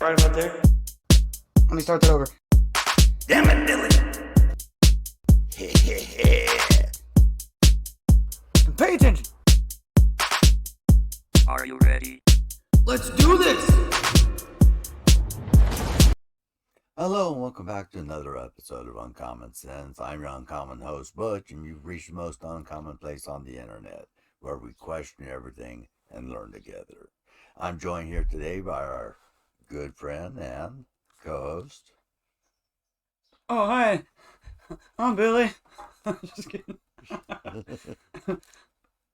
Right about there. Let me start that over. Damn it, Billy. Pay attention. Are you ready? Let's do this. Hello and welcome back to another episode of Uncommon Sense. I'm your uncommon host, Butch, and you've reached the most uncommon place on the internet, where we question everything and learn together. I'm joined here today by our good friend and co-host. Oh, hi. I'm Billy. Just kidding.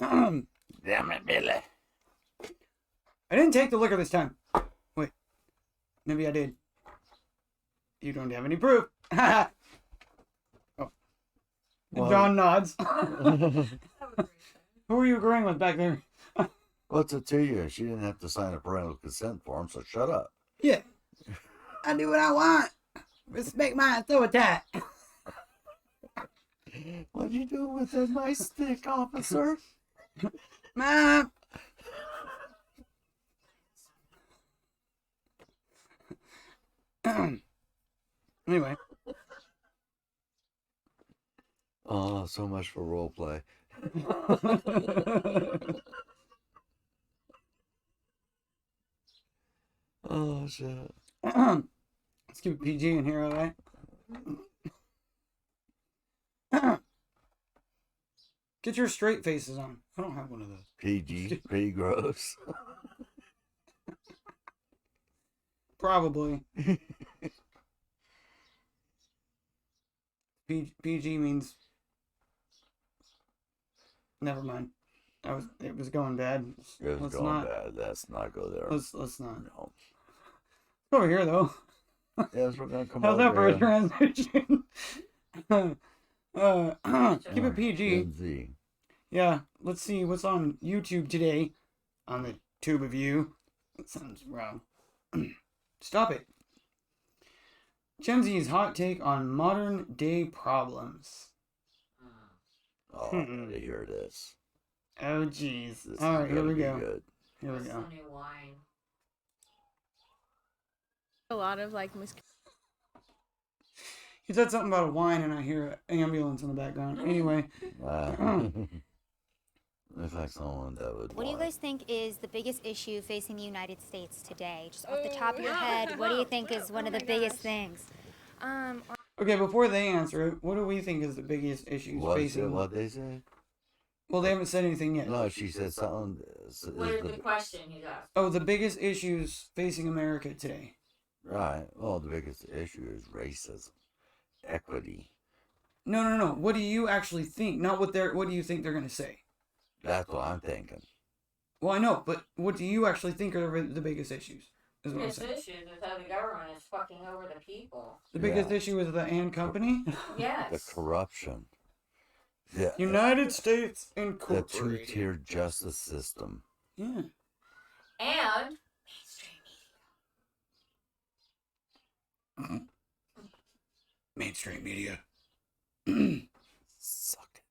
Damn it, Billy. I didn't take the liquor this time. Wait. Maybe I did. You don't have any proof. Oh. What? John nods. Who are you agreeing with back there? What's it to you? She didn't have to sign a parental consent form, so shut up. Yeah. I do what I want. Respect my authority. What you doing with that nice stick, officer? Mom. Anyway. Oh, so much for role play. Oh, shit. Let's keep it PG in here, alright? Get your straight faces on. I don't have one of those. PG, pretty gross. Probably. PG means... Never mind. It was going bad. It was going bad. Let's not go there. Let's not. No. Over here, though. Yes, we're gonna come How's that for over a here. transition? Keep it PG. GenZ. Yeah, let's see what's on YouTube today. On the tube of you. That sounds wrong. Stop it. GenZ's hot take on modern day problems. Oh, I gotta hear this. Oh, jeez. This All is right, here gonna we be go. good. Here we What's go. the new wine? A lot of like He said something about a wine, and I hear an ambulance in the background. Anyway, Looks like someone that would. What do you guys think is the biggest issue facing the United States today? Just off the top of your head, what do you think is one of the biggest things? okay, before they answer it, what do we think is the biggest issues facing? What they say? Well, they haven't said anything yet. No, she said something. What is the question he's asked? Oh, the biggest issues facing America today. Right. Well, the biggest issue is racism, equity. No. What do you actually think? Not what do you think they're gonna say? That's what I'm thinking. Well, I know, but what do you actually think are the biggest issues? Is what I'm This saying. issue is how the government is fucking over the people. The biggest issue is the and company. Yes. The corruption. The, United States the Incorporated. two-tier justice system. Yeah. And Mainstream media. Suck it.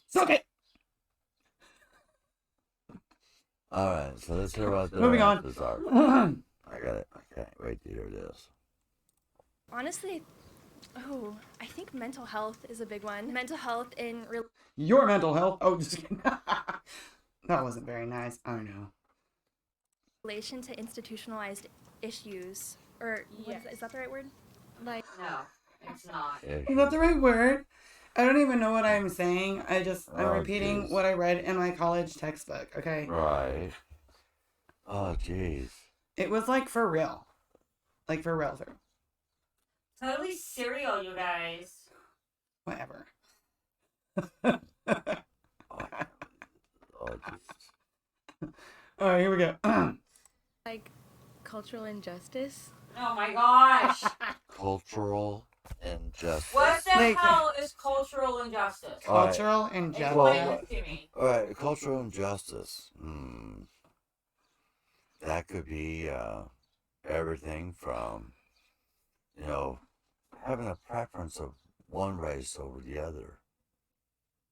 Suck it. All right, so let's hear what the Moving on. answers are. I got it. I can't wait to hear this. honestly, I think mental health is a big one. Mental health in Your mental health. Oh, just kidding. That wasn't very nice. I know. relation to institutionalized issues, or is that the right word? Like no, it's not. Is that the right word? I don't even know what I'm saying. I'm Oh, repeating jeez. what I read in my college textbook, okay? Right. Oh, jeez. It was like for real. Like for real. Totally cereal, you guys. Whatever. Oh, jeez. Alright, here we go. like cultural injustice. Oh my gosh. Cultural injustice. What the Like- hell is cultural injustice? All right. Cultural injustice. Explain it to me. All right, cultural injustice. That could be everything from, having a preference of one race over the other.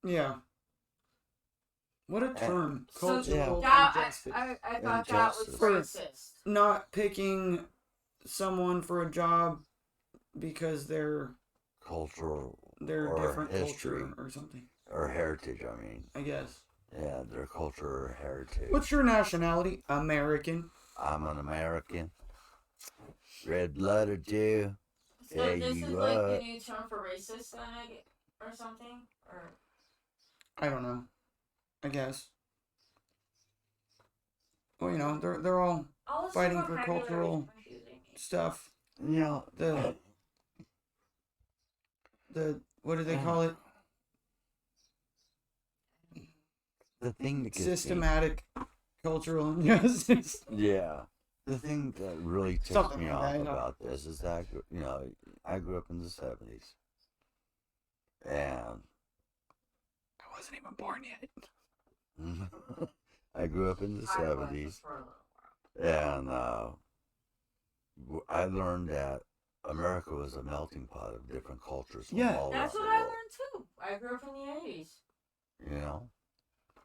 Yeah. What a term. So Cultural that, injustice. I thought that was Injustice. racist. Not picking someone for a job because they're Cultural different history culture or something. or heritage. I mean, I guess. yeah, their culture or heritage. What's your nationality? American. I'm an American, red-blooded Jew. So Yeah, this you is like what? the new term for racist, then, or something? Or I don't know. I guess. Well, you know, they're all all this fighting for vocabulary is cultural confusing me. stuff. You know, The what do they call it? the thing that gets Systematic cultural injustice. me, yeah. The thing that really ticks Something me like off that, you know. about this is that I grew up in the 70s, and I wasn't even born yet. I grew up in the I was 70s, for a little while. and I learned that America was a melting pot of different cultures from Yeah. all That's around what the I world. learned too. I grew up in the 80s. You know?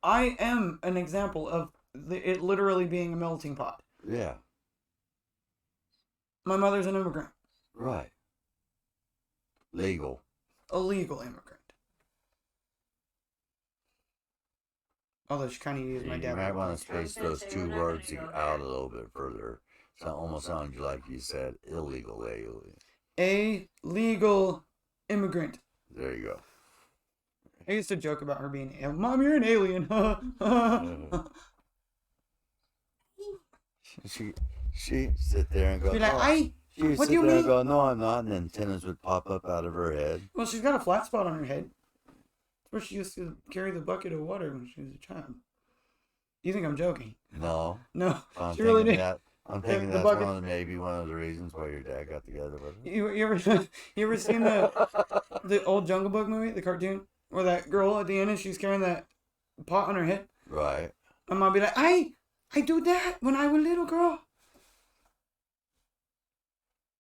I am an example of it literally being a melting pot. Yeah, My mother's an immigrant, right. Legal. a legal immigrant. Although she kind of used my You dad. might want to I was space gonna those say, two we're not words gonna go out a there. little bit further. So it almost sounds like you said illegal. A legal immigrant. There you go. I used to joke about her being, Mom, you're an alien. She sit there and go, Be like, "No." She would what sit do you there and mean? go, "No, I'm not," and then antennas would pop up out of her head. Well, she's got a flat spot on her head. That's where she used to carry the bucket of water when she was a child. You think I'm joking? No, No, I'm she really thinking did. that. I'm thinking the that's bucket- maybe one of the reasons why your dad got together with her. You ever seen the old Jungle Book movie, the cartoon, where that girl at the end she's carrying that pot on her head? Right. My mom be like, I do that when I was a little girl.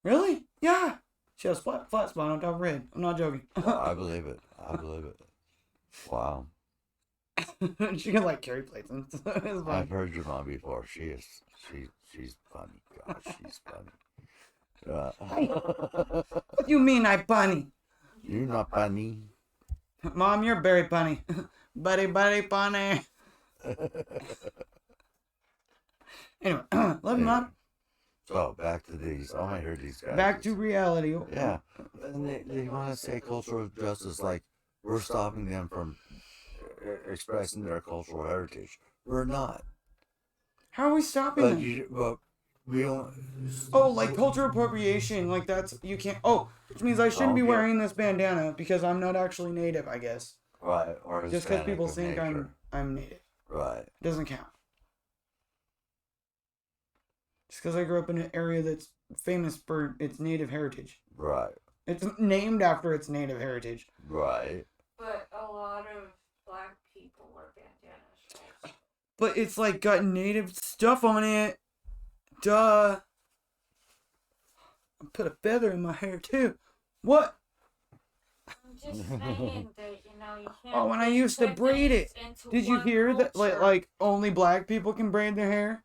Really? Yeah. She has flat spot on top of her head. I'm not joking. I believe it. I believe it. Wow. She can like carry plates and stuff. It's I've fine. heard your mom before. She's funny. Gosh, she's funny. What do you mean I funny? You're not funny. Mom, you're very funny. buddy funny. Anyway, love you, Mom. So back to these. I want to hear these guys. Back to reality. Yeah, and they want to say cultural justice like we're stopping them from expressing their cultural heritage. We're not. How are we stopping But them? but we don't. Oh, like cultural appropriation. Like that's, you can't. Oh, which means I shouldn't be Okay. wearing this bandana because I'm not actually native, I guess. Right, or Just because Hispanic people of think nature. I'm native. Right. Doesn't count. Just because I grew up in an area that's famous for its native heritage. Right. It's named after its native heritage. Right. But a lot of black people wear bandanas. Also. But it's like got native stuff on it. Duh. I put a feather in my hair too. What? I'm just saying that, you can't. Oh, when I used to put braid it. things into Did you one hear that? culture. Like only black people can braid their hair?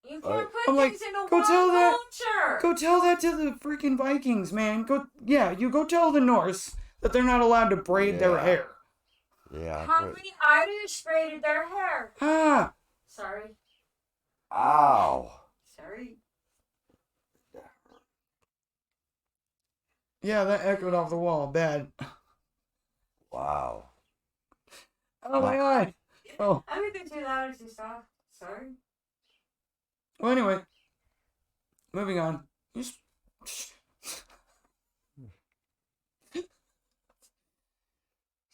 You can't put I'm like, things into go one tell that- culture. Go tell that to the freaking Vikings, man. You go tell the Norse that they're not allowed to braid their Yeah. hair. Yeah. How many Irish braided their hair? Ah, Sorry. Ow. Sorry. yeah, that echoed off the wall. Bad. Wow. Oh my eye. Oh. I think they're too loud to stop. Sorry. Well, anyway. Moving on. Just...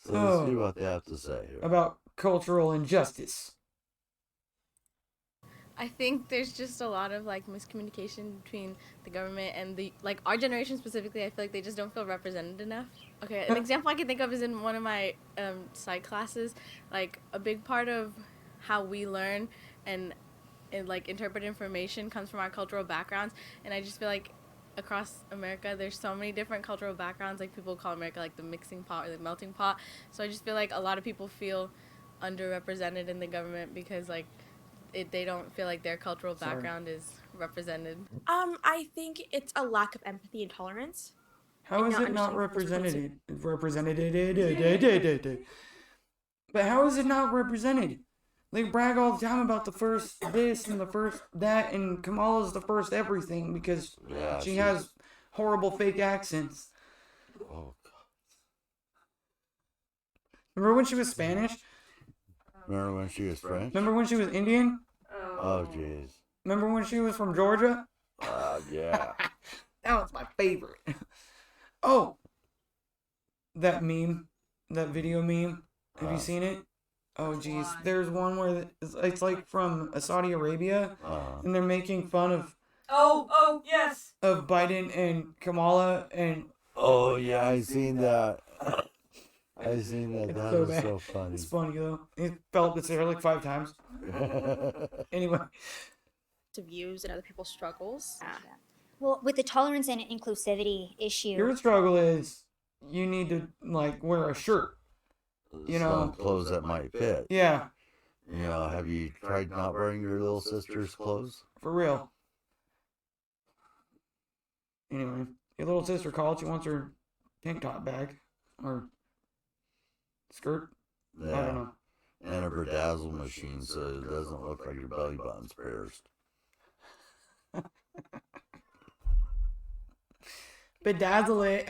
So let's see what they have to say here. about cultural injustice. I think there's just a lot of like miscommunication between the government and the like our generation specifically. I feel like they just don't feel represented enough. Okay, an example I can think of is in one of my psych classes. Like a big part of how we learn and like interpret information comes from our cultural backgrounds, and I just feel like across America there's so many different cultural backgrounds. Like people call America like the mixing pot or the melting pot. So I just feel like a lot of people feel underrepresented in the government because like they don't feel like their cultural Sorry. background is represented. I think it's a lack of empathy and tolerance. How And is not it not understanding represented? But how is it not represented? They brag all the time about the first this and the first that, and Kamala's the first everything because Yeah, she has horrible fake accents. Oh, Remember when she was Spanish? remember when she was French? Remember when she was Indian? Oh, jeez. Remember when she was from Georgia? Yeah. That was my favorite. Oh, that meme, that video meme. Have you seen it? Oh, geez. There's one where it's like from Saudi Arabia, and they're making fun of Yes. Biden and Kamala, and Oh, yeah, I seen that. I seen that. it's That so was bad. so funny. It's funny though. He fell up its hair like 5 times. Anyway, To views and other people's struggles. Well, with the tolerance and inclusivity issue, your struggle is you need to like wear a shirt. You know. Some clothes that might fit. Yeah, You know, have you tried not wearing your little sister's clothes? for real. Anyway, your little sister called. She wants her tank top back or skirt. I don't Yeah. know. And a bedazzle machine so it doesn't look like your belly button's pierced. Bedazzle it.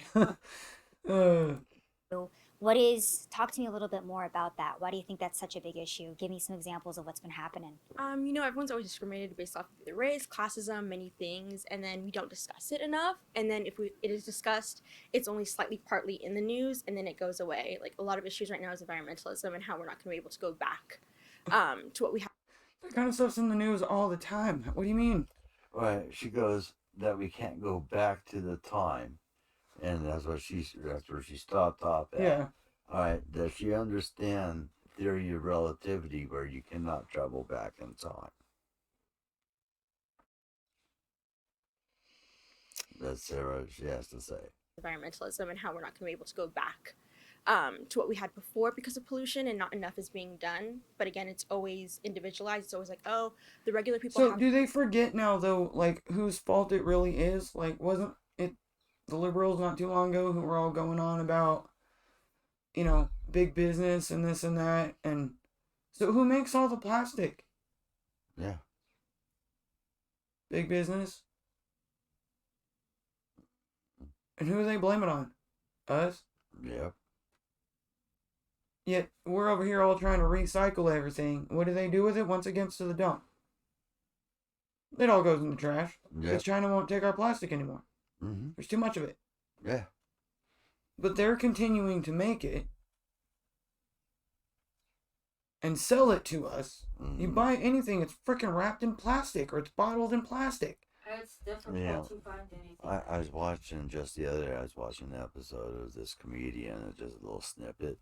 talk to me a little bit more about that. Why do you think that's such a big issue? Give me some examples of what's been happening. Everyone's always discriminated based off of their race, classism, many things, and then we don't discuss it enough. And then if it is discussed, it's only slightly partly in the news, and then it goes away. Like a lot of issues right now is environmentalism and how we're not going to be able to go back to what we have. That kind of stuff's in the news all the time. What do you mean? Right. She goes that we can't go back to the time. And that's where she stopped off at. Yeah. All right. Does she understand theory of relativity where you cannot travel back in time? That's Sarah. She has to say. Environmentalism and how we're not going to be able to go back to what we had before because of pollution, and not enough is being done. But again, it's always individualized. It's always like, oh, the regular people So have. do they forget now though, like whose fault it really is? Like, wasn't it the liberals not too long ago who were all going on about, you know, big business and this and that, and so who makes all the plastic? Yeah. Big business. And who do they blame it on? Us? Yep. Yet we're over here all trying to recycle everything. What do they do with it once it gets to the dump? It all goes in the trash. Yep. Because China won't take our plastic anymore. Mm-hmm. There's too much of it. Yeah. But they're continuing to make it and sell it to us. Mm-hmm. You buy anything, it's freaking wrapped in plastic or it's bottled in plastic. It's difficult Yeah. to find anything. I was watching just the other day. I was watching an episode of this comedian, just a little snippet.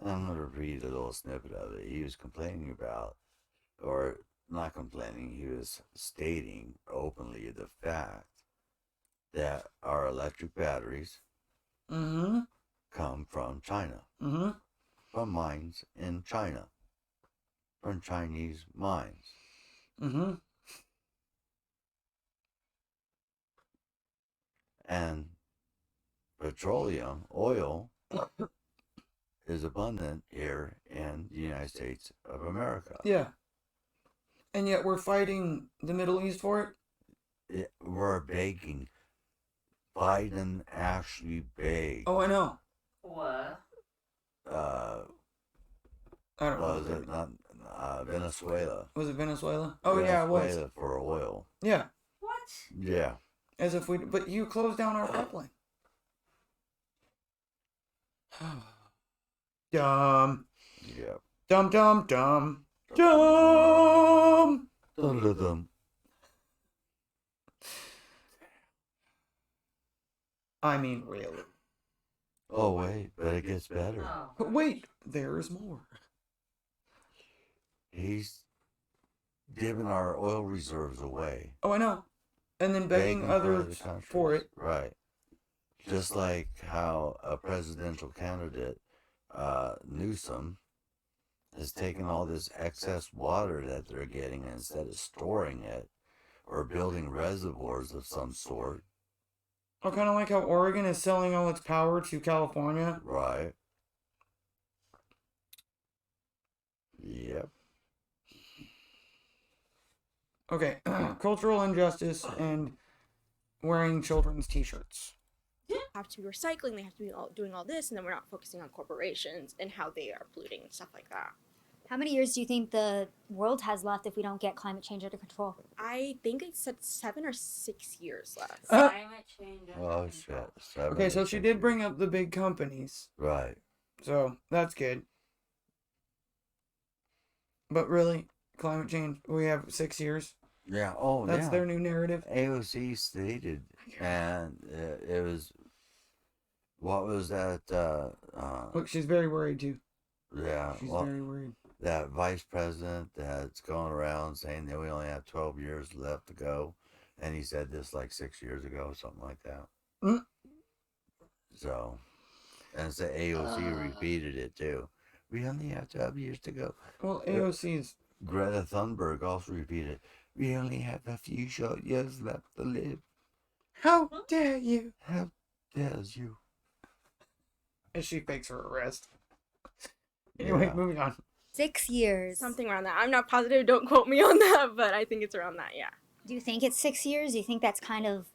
And I'm going to read a little snippet of it. He was complaining about, or not complaining, he was stating openly the fact that our electric batteries Mm-hmm. come from China, Mm-hmm. from mines in China, from Chinese mines. Mm-hmm. And petroleum, oil, is abundant here in the United States of America. Yeah. And yet we're fighting the Middle East for it? We're begging. Biden actually begged. Oh, I know. What? I don't Was know. it not Venezuela? Was it Venezuela? Oh, yeah, it was. Venezuela for oil. Yeah. What? Yeah. As if we... But you closed down our pipeline. Dumb. Yeah. Dumb, dumb, dumb. Dumb! Dum-dum-dum. I mean, really. Oh, wait, but it gets better. Oh. But wait, there's more. He's giving our oil reserves away. Oh, I know. And then begging for other others countries. for it. Right. Just like how a presidential candidate, Newsom, is taking all this excess water that they're getting, and instead of storing it or building reservoirs of some sort. Oh, kind of like how Oregon is selling all its power to California. Right. Yep. Okay, cultural injustice and wearing children's t-shirts. Have to be recycling, they have to be doing all this, and then we're not focusing on corporations and how they are polluting and stuff like that. How many years do you think the world has left if we don't get climate change under control? I think it said 7 or 6 years left. Climate change. Oh shit. 7 Okay, or so she 6 did bring up the big companies, Right. so that's good. But really, climate change, we have 6 years. Yeah. Oh, That's yeah. their new narrative. AOC stated, and it was, what was that? Look, she's very worried too. Yeah. She's Well, very worried. that vice president that's going around saying that we only have 12 years left to go, and he said this like 6 years ago, something like that. Mm. So, and so AOC repeated it too. We only have 12 years to go. Well, AOC's. Greta Thunberg also repeated, we only have a few short years left to live. How dare you? How dare you? As she fakes her arrest. Anyway, Yeah. moving on. 6 years. Something around that. I'm not positive, don't quote me on that, but I think it's around that, yeah. Do you think it's 6 years? Do you think that's kind of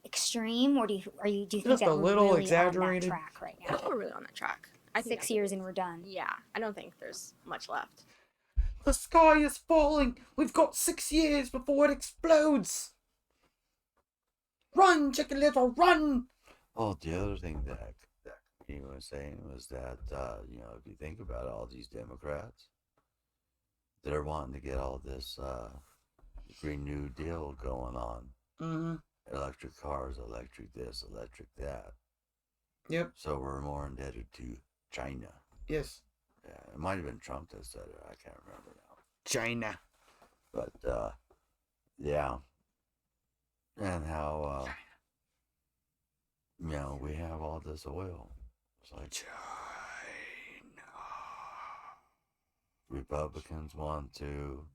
extreme, or do you think Just that a we're little really exaggerated. on that track right I now? think we're really on that track. I think 6 years and we're done. Yeah, I don't think there's much left. The sky is falling. We've got 6 years before it explodes. Run, Chicken Little, run! Oh, the other thing that he was saying was that, if you think about it, all these Democrats, they're wanting to get all this Green New Deal going on. Mm-hmm. Electric cars, electric this, electric that. Yep. So we're more indebted to China. Yes. Yeah, it might have been Trump that said it. I can't remember now. China. But, yeah. And how, we have all this oil. It's like China. Republicans want to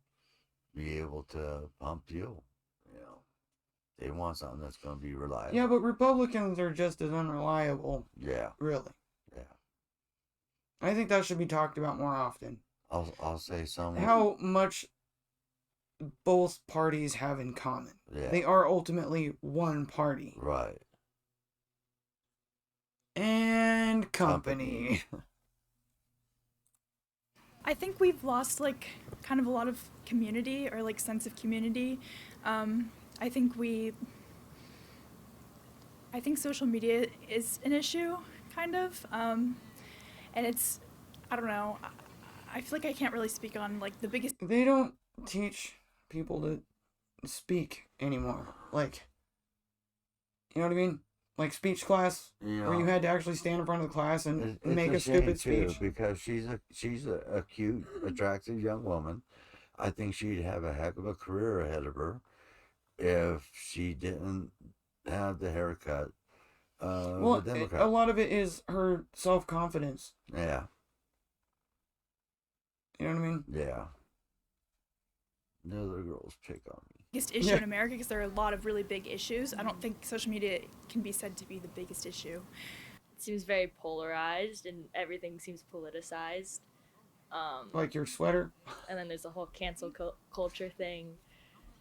be able to pump fuel. They want something that's going to be reliable. Yeah, but Republicans are just as unreliable. Yeah. Really. Yeah. I think that should be talked about more often. I'll say something. How much both parties have in common. Yeah. They are ultimately one party. Right. And company. I think we've lost kind of a lot of community or sense of community. I think social media is an issue, kind of, and it's, I don't know. I feel like I can't really speak on the biggest. They don't teach people to speak anymore. You know what I mean? Like speech class, where you had to actually stand in front of the class and make a stupid shame, speech. too, because she's a cute, attractive young woman. I think she'd have a heck of a career ahead of her if she didn't have the haircut Well, the Democrat. a lot of it is her self-confidence. Yeah. You know what I mean? Yeah. The other girls pick on me. Biggest issue Yeah. in America, because there are a lot of really big issues. I don't think social media can be said to be the biggest issue. It seems very polarized and everything seems politicized. Like your sweater. And then there's the whole cancel culture thing.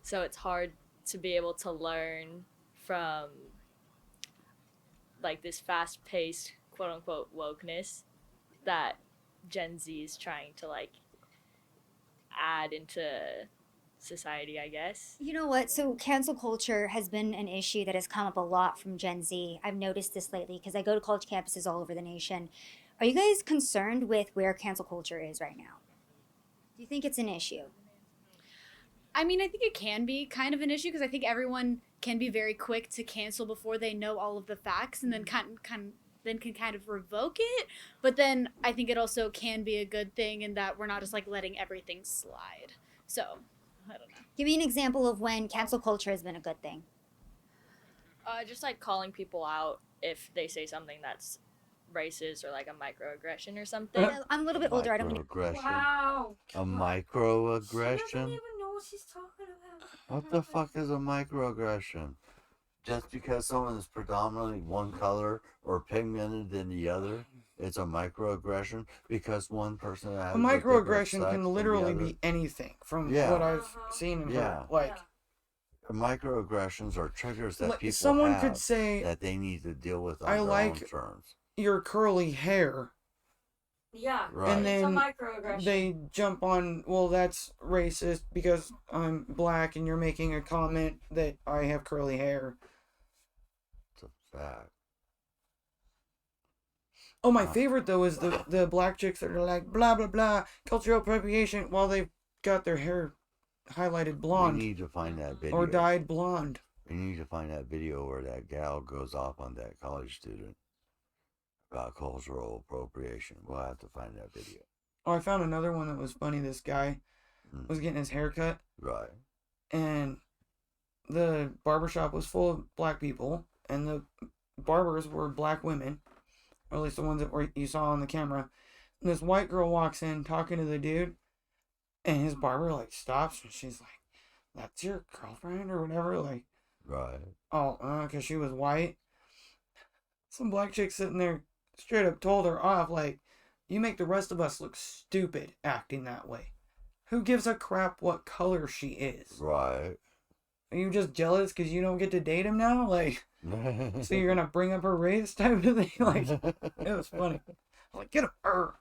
So it's hard to be able to learn from this fast-paced quote-unquote wokeness that Gen Z is trying to add into society, I guess. You know what? So cancel culture has been an issue that has come up a lot from Gen Z. I've noticed this lately because I go to college campuses all over the nation. Are you guys concerned with where cancel culture is right now? Do you think it's an issue? I mean, I think it can be kind of an issue because I think everyone can be very quick to cancel before they know all of the facts and then can kind of revoke it. But then I think it also can be a good thing in that we're not just letting everything slide. So, I don't know. Give me an example of when cancel culture has been a good thing. Just calling people out if they say something that's racist or like a microaggression or something. I'm a little bit older. I don't mean. Microaggression. Wow. A She doesn't microaggression? even know what she's talking about. What the fuck is a microaggression? Just because someone is predominantly one color or pigmented than the other, it's a microaggression because one person has A microaggression can literally be anything from Yeah. what I've seen and Yeah. heard. Like, Microaggressions are triggers that like, people someone have could say, that they need to deal with on I their like own terms. your curly hair, Yeah. Right. and It's a then microaggression. they jump on, well, that's racist because I'm black and you're making a comment that I have curly hair. It's a fact. Oh, my favorite though is the black chicks that are like blah blah blah cultural appropriation while they've got their hair highlighted blonde We need to find that video. or dyed blonde. We need to find that video where that gal goes off on that college student about cultural appropriation. We'll have to find that video. Oh, I found another one that was funny. This guy was getting his hair cut, Right. and the barbershop was full of black people, and the barbers were black women, or at least the ones that you saw on the camera. And this white girl walks in talking to the dude, and his barber like stops, and she's like, "That's your girlfriend or whatever." Like, Right. oh, because she was white. Some black chick sitting there straight up told her off, like, "You make the rest of us look stupid acting that way. Who gives a crap what color she is? Right. Are you just jealous because you don't get to date him now? Like, so you're gonna bring up her race type of thing?" Like, it was funny. I'm like, get her.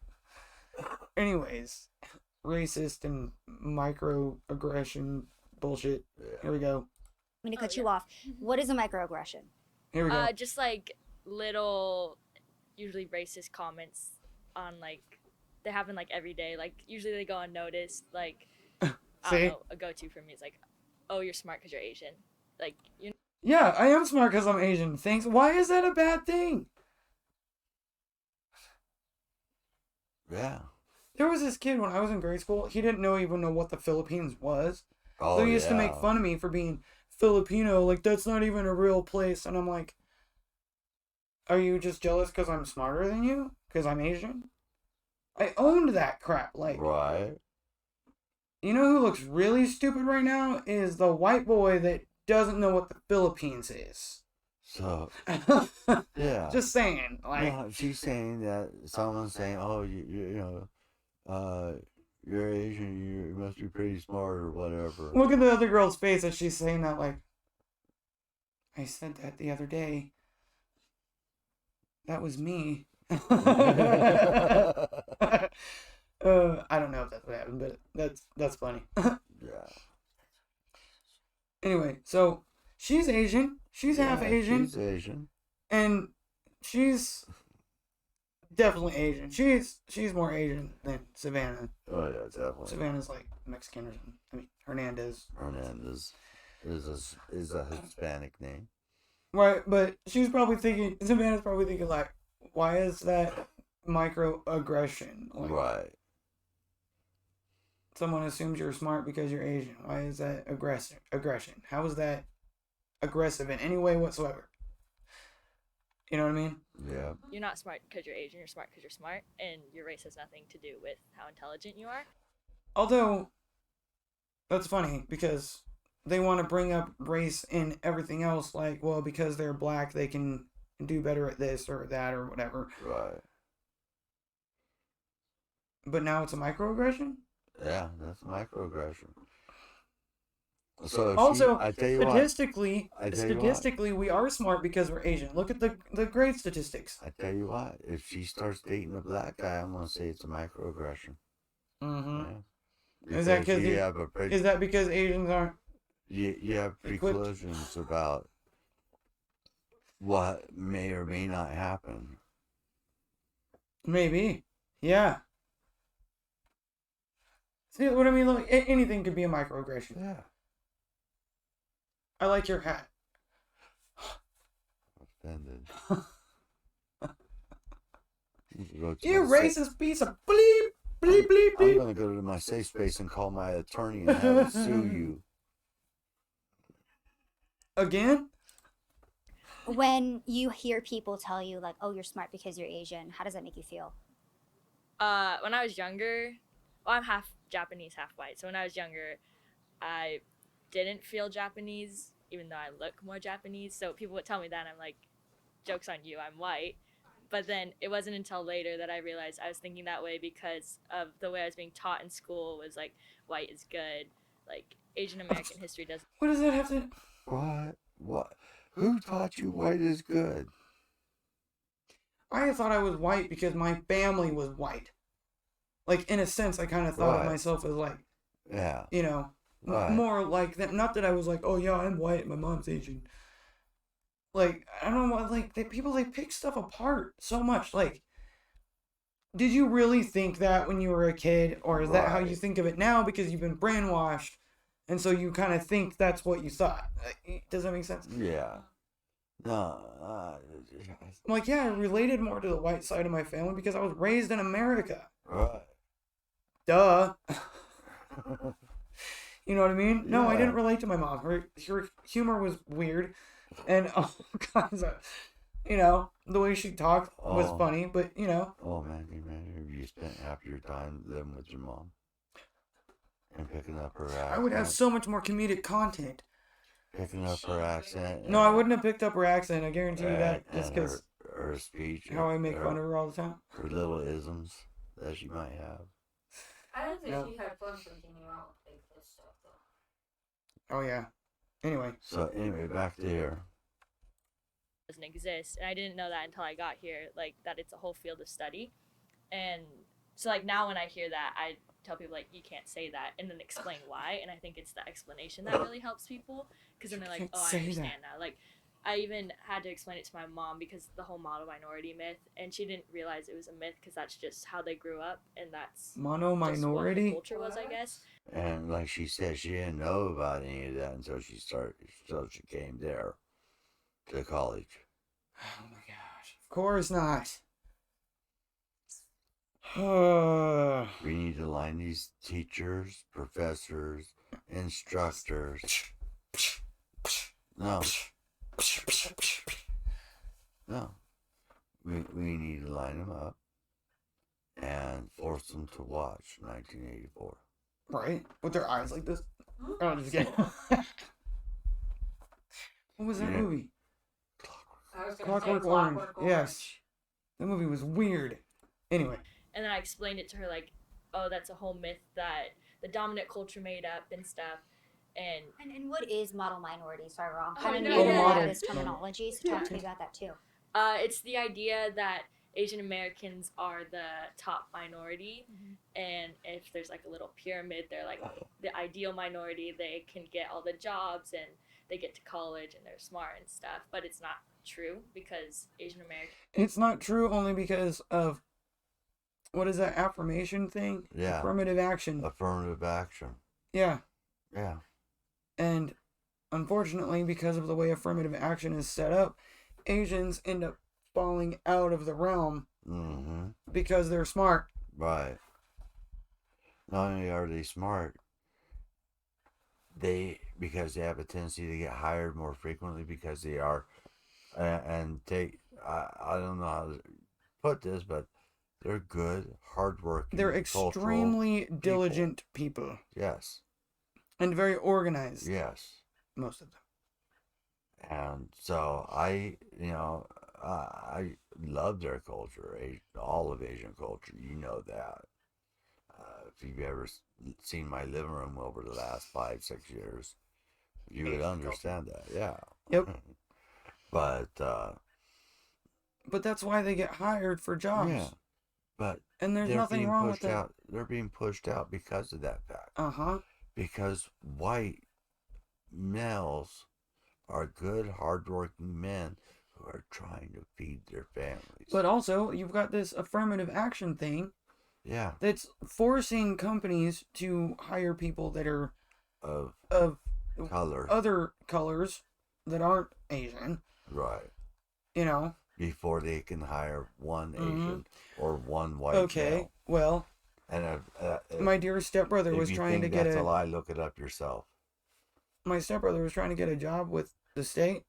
Anyways, racist and microaggression bullshit. Here we go. I'm gonna cut you off. What is a microaggression? Here we go. Just like little, usually racist comments on like they happen like every day. Like usually they go unnoticed. Like I See? don't know, a go-to for me is like, oh, you're smart because you're Asian. Like you. Yeah, I am smart because I'm Asian. Thanks. Why is that a bad thing? Yeah. There was this kid when I was in grade school. He didn't even know what the Philippines was. Oh, So he used to make yeah. fun of me for being Filipino. Like, that's not even a real place. And I'm like, are you just jealous because I'm smarter than you? Because I'm Asian? I owned that crap. Like, Right. you know who looks really stupid right now? Is the white boy that doesn't know what the Philippines is. So, yeah. Just saying. Like, No, she's saying that someone's saying, "Oh, you're Asian. You must be pretty smart or whatever." look at the other girl's face as she's saying that. Like, I said that the other day. That was me. I don't know if that's what happened, but that's funny. Yeah. Anyway, so she's Asian. She's half Yeah, Asian. She's Asian. And she's definitely Asian. She's more Asian than Savannah. Oh yeah, definitely. Savannah's like Mexican or something. I mean, Hernandez. Hernandez is a Hispanic name. Right, but she's probably thinking, Savannah's probably thinking like, why is that microaggression? Like, Right. someone assumes you're smart because you're Asian. Why is that aggression? How is that aggressive in any way whatsoever? You know what I mean? Yeah. You're not smart because you're Asian. You're smart because you're smart, and your race has nothing to do with how intelligent you are. Although, that's funny because they want to bring up race in everything else. Like, well, because they're black, they can do better at this or that or whatever. Right. But now it's a microaggression? Yeah, that's microaggression. So Also, I tell you what, statistically, we are smart because we're Asian. Look at the grade statistics. I tell you what, if she starts dating a black guy, I'm gonna say it's a microaggression. Mm-hmm. Yeah. Is that because you have a is that because Asians aren't? you have equipped? preclusions about what may or may not happen. Maybe. Yeah. See what I mean? Look, anything could be a microaggression. Yeah. I like your hat. Offended. You racist piece of bleep, bleep, bleep, I'm bleep. gonna go to my safe space and call my attorney and have him sue you. Again? When you hear people tell you like, "Oh, you're smart because you're Asian," how does that make you feel? When I was younger, well, I'm half Japanese, half white. So when I was younger, I didn't feel Japanese, even though I look more Japanese. So people would tell me that, and I'm like, joke's on you, I'm white. But then it wasn't until later that I realized I was thinking that way because of the way I was being taught in school was like, white is good. Like, Asian American history doesn't. What does that have to? What? What? Who taught you white is good? I thought I was white because my family was white. Like, in a sense, I kind of thought of Right. myself as like, Yeah. you know, Right. more like that. Not that I was like, oh yeah, I'm white, my mom's Asian. Like, I don't know what, like, people, they pick stuff apart so much. Like, did you really think that when you were a kid? Or is that how you Right. think of it now because you've been brainwashed? And so you kind of think that's what you thought. Does that make sense? Yeah. No. I'm like, yeah, I related more to the white side of my family because I was raised in America. Right. Duh. You know what I mean? No, I Yeah. didn't relate to my mom. Her humor was weird. And all kinds of, you know, the way she talked was Oh. funny. But, you know, Oh man, have you spent half your time living with your mom and picking up her accent? I would have so much more comedic content. Picking up her accent. No, I wouldn't have picked up her accent. I guarantee you that. And Just because her speech. how I make fun of her all the time. Her little isms that she might have. I don't think No. she had fun freaking you out with this stuff though. Oh, yeah. Anyway. So anyway, back to here. Doesn't exist, and I didn't know that until I got here, like that it's a whole field of study. And so like now when I hear that, I tell people like, you can't say that, and then explain why. And I think it's the explanation that really helps people, because then they're like, can't oh, I say understand that. now. Like, I even had to explain it to my mom because the whole model minority myth, and she didn't realize it was a myth because that's just how they grew up, and that's Mono just what the minority? culture was, I guess. And like she said, she didn't know about any of that until she came there to college. Oh my gosh. Of course not. We need to line these teachers, professors, instructors. No. No. We need to line them up and force them to watch 1984. Right? With their eyes like this. Oh, just kidding. What was that Yeah. movie? I was gonna say Clockwork Clockwork Orange. Orange. Yes. That movie was weird. Anyway. And then I explained it to her like, oh, that's a whole myth that the dominant culture made up and stuff. And what is model minority? Sorry, wrong. Oh, Kind of no, new to yeah, a lot yeah. of this terminology, so talk to me about that too. it's the idea that Asian Americans are the top minority, and if there's like a little pyramid, they're like the ideal minority. They can get all the jobs and they get to college and they're smart and stuff. But it's not true because Asian Americans. It's not true only because of, what is that affirmation thing? Yeah. Affirmative action. Affirmative action. Yeah. Yeah. And unfortunately, because of the way affirmative action is set up, Asians end up falling out of the realm Mm-hmm. because they're smart. Right. Not only are they smart, because they have a tendency to get hired more frequently because they are, and I don't know how to put this, but they're good, hardworking. They're cultural extremely diligent people. Yes. And very organized. Yes. Most of them. And so I love their culture, all of Asian culture. You know that. If you've ever seen my living room over the last 5-6 years, you would understand that. Yeah. Yep. But that's why they get hired for jobs. yeah. But And there's they're nothing being wrong with pushed that. out. They're being pushed out because of that fact. Uh-huh. Because white males are good, hardworking men who are trying to feed their families. But also, you've got this affirmative action thing yeah, that's forcing companies to hire people that are of color, other colors that aren't Asian, right? you know. Before they can hire one Mhm. Asian or one white Okay, male. well, And my dear stepbrother if was you trying to think get that's a a lie, look it up yourself. my stepbrother was trying to get a job with the state,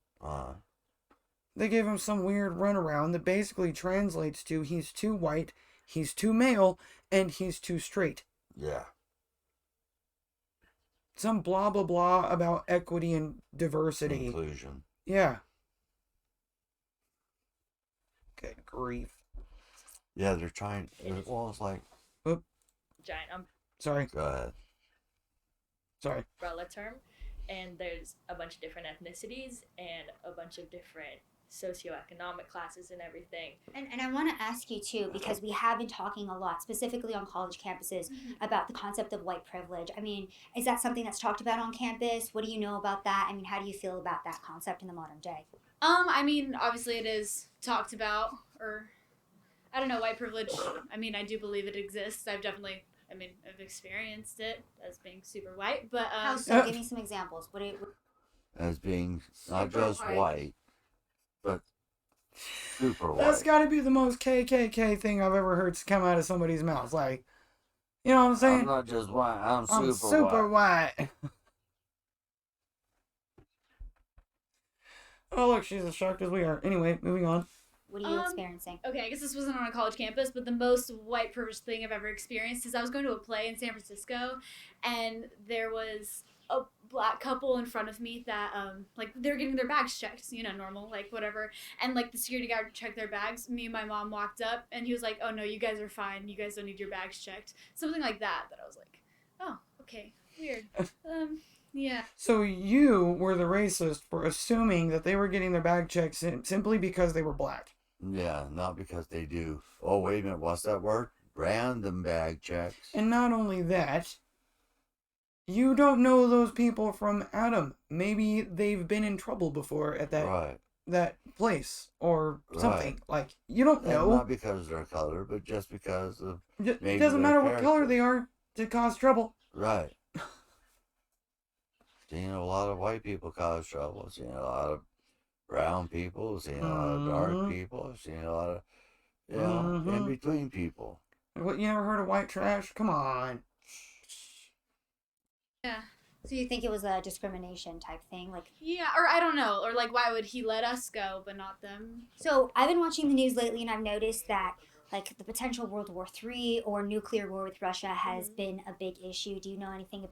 they gave him some weird runaround that basically translates to he's too white, he's too male, and he's too straight. Yeah. Some blah blah blah about equity and diversity. Inclusion. Yeah. Good grief. Yeah, they're trying. Well, it's like. Giant Sorry. Go ahead. Sorry. umbrella term, and there's a bunch of different ethnicities and a bunch of different socioeconomic classes and everything. And I want to ask you too, because we have been talking a lot, specifically on college campuses, about the concept of white privilege. I mean, is that something that's talked about on campus? What do you know about that? I mean, how do you feel about that concept in the modern day? I mean, obviously it is talked about, or I don't know, white privilege. I mean, I do believe it exists. I've experienced it as being super white, but How so? Give me some examples. As being not just white, but super white. That's got to be the most KKK thing I've ever heard come out of somebody's mouth. Like, you know what I'm saying? I'm not just white. I'm super, super white. Oh, look, she's as shocked as we are. Anyway, moving on. What are you experiencing? Okay, I guess this wasn't on a college campus, but the most white privilege thing I've ever experienced is I was going to a play in San Francisco, and there was a black couple in front of me that, they were getting their bags checked, normal, whatever, and, the security guard checked their bags. Me and my mom walked up, and he was like, oh, no, you guys are fine. You guys don't need your bags checked. Something like that I was like, oh, okay, weird. Yeah. So you were the racist for assuming that they were getting their bag checked simply because they were black. Yeah, not because they do. Oh, wait a minute, what's that word? Random bag checks. And not only that, you don't know those people from Adam. Maybe they've been in trouble before at that place or something. Like, you don't know. And not because of their color, but just because of it doesn't matter what color they are to cause trouble. Right. Seeing a lot of white people cause trouble. Seeing a lot of brown people. Seeing a lot of dark people. Seeing a lot of, in between people. What, you never heard of white trash? Come on. Yeah. So you think it was a discrimination type thing? Yeah, or I don't know. Or, why would he let us go but not them? So I've been watching the news lately, and I've noticed that, the potential World War III or nuclear war with Russia has been a big issue. Do you know anything?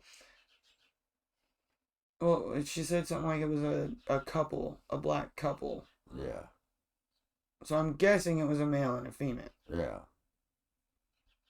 Well, she said something like it was a couple, a black couple. Yeah. So I'm guessing it was a male and a female. Yeah.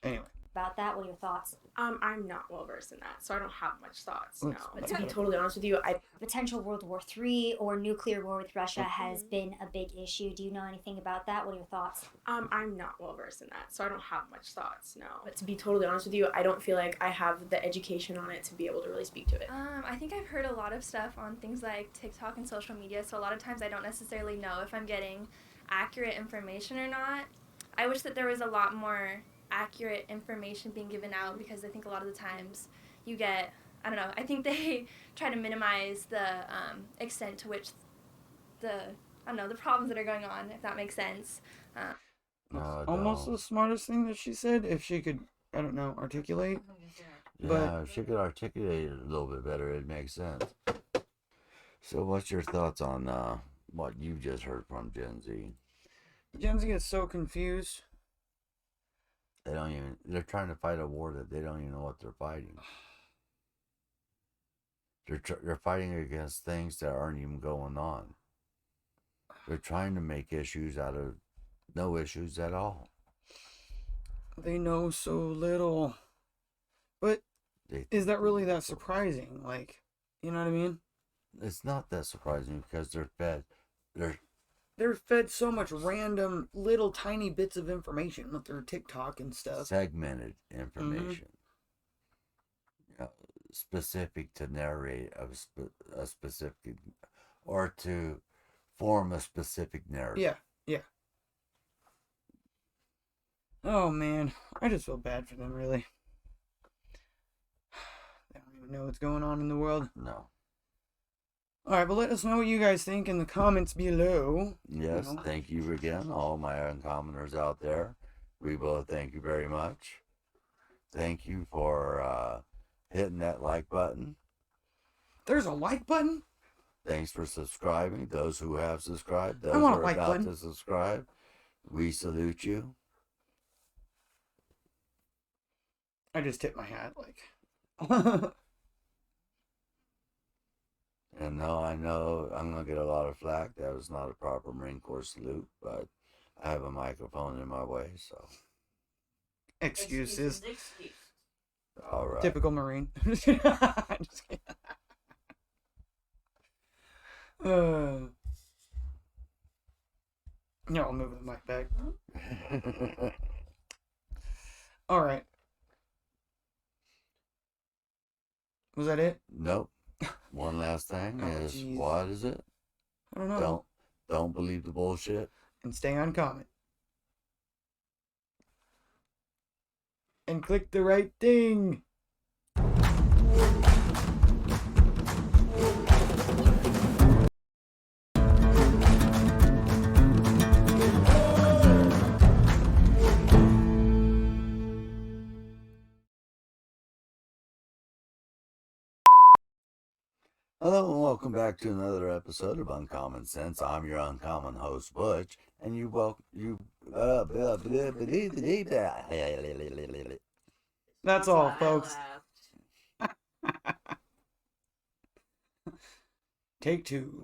Anyway. About that, what are your thoughts? I'm not well versed in that, so I don't have much thoughts. Let's- No, but to be totally honest with you, Potential World War III or nuclear war with Russia has been a big issue. Do you know anything about that? What are your thoughts? I'm not well versed in that, so I don't have much thoughts. No, but to be totally honest with you, I don't feel like I have the education on it to be able to really speak to it. I think I've heard a lot of stuff on things like TikTok and social media, so a lot of times I don't necessarily know if I'm getting accurate information or not. I wish that there was a lot more accurate information being given out, because I think a lot of the times you get, I don't know, I think they try to minimize the extent to which the problems that are going on, if that makes sense. Almost the smartest thing that she said, if she could, I don't know, articulate. Yeah, if she could articulate it a little bit better, it makes sense. So what's your thoughts on what you just heard from Gen Z? Gen Z is so confused. They're trying to fight a war that they don't even know what they're fighting. They're fighting against things that aren't even going on. They're trying to make issues out of no issues at all. They know so little. But is that really that surprising? You know what I mean? It's not that surprising because They're fed so much random little tiny bits of information with their TikTok and stuff. Segmented information. Specific to narrate a specific, or to form a specific narrative. Yeah. Oh man, I just feel bad for them, really. They don't even know what's going on in the world. No. Alright, but let us know what you guys think in the comments below. Yes, thank you again, all my uncommoners out there. We both thank you very much. Thank you for hitting that like button. There's a like button? Thanks for subscribing. Those who have subscribed, those I who want a are like about button. to subscribe, we salute you. I just tipped my hat, like. And no, I know I'm going to get a lot of flack. That was not a proper Marine Corps salute, but I have a microphone in my way, so. Excuses. All right. Typical Marine. Just kidding. Yeah, I'll move the mic back. All right. Was that it? Nope. One last thing Oh, is, geez. what is it? I don't know. Don't believe the bullshit. And stay uncommon. And click the right thing. Hello and welcome back to another episode of Uncommon Sense. I'm your uncommon host Butch, and you That's all, folks. Take 2.